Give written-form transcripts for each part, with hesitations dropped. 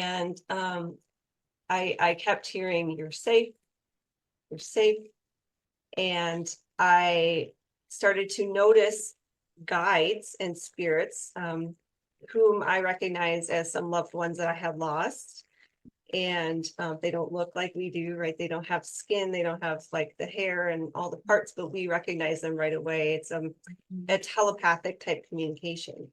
And I kept hearing, you're safe, you're safe. And I started to notice guides and spirits, whom I recognize as some loved ones that I had lost. And they don't look like we do, right? They don't have skin, they don't have like the hair and all the parts, but we recognize them right away. It's a telepathic type communication.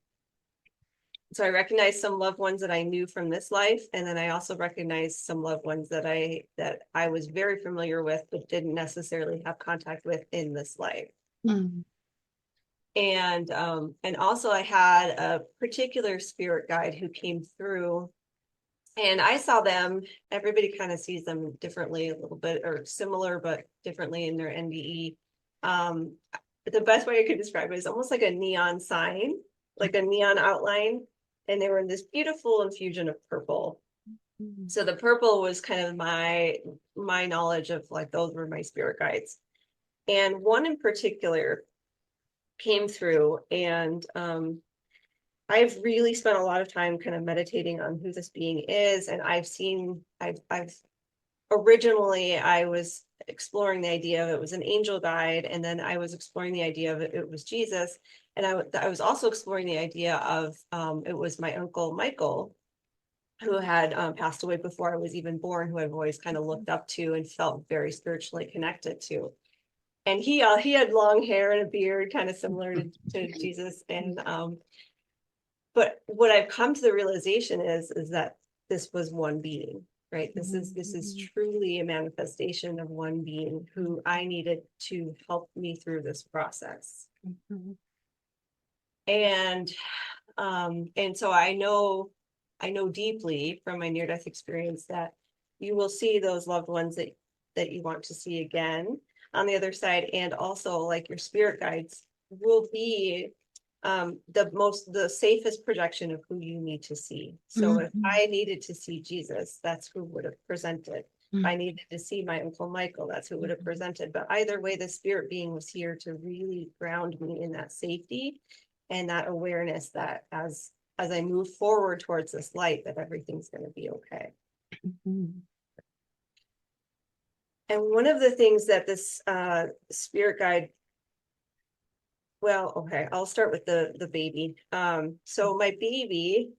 So I recognized some loved ones that I knew from this life, and then I also recognized some loved ones that I was very familiar with, but didn't necessarily have contact with in this life. Mm. And also I had a particular spirit guide who came through, and I saw them. Everybody kind of sees them differently, a little bit, or similar but differently in their NDE. The best way I could describe it is almost like a neon sign, like a neon outline, and they were in this beautiful infusion of purple. So the purple was kind of my knowledge of, like, those were my spirit guides. And one in particular came through, and I've really spent a lot of time kind of meditating on who this being is. And I've originally I was exploring the idea of it was an angel guide, and then I was exploring the idea of it was Jesus. And I was also exploring the idea of it was my uncle Michael, who had passed away before I was even born, who I've always kind of looked up to and felt very spiritually connected to. And he had long hair and a beard, kind of similar to Jesus. And but what I've come to the realization is that this was one being, right? This is truly a manifestation of one being who I needed to help me through this process. And so I know deeply from my near-death experience that you will see those loved ones that you want to see again on the other side. And also, like, your spirit guides will be the safest projection of who you need to see. So if I needed to see Jesus, that's who would have presented. If I needed to see my uncle Michael, that's who would have presented. But either way, the spirit being was here to really ground me in that safety and that awareness that as I move forward towards this light, that everything's going to be okay. And one of the things that this spirit guide, well, okay, I'll start with the baby. So my baby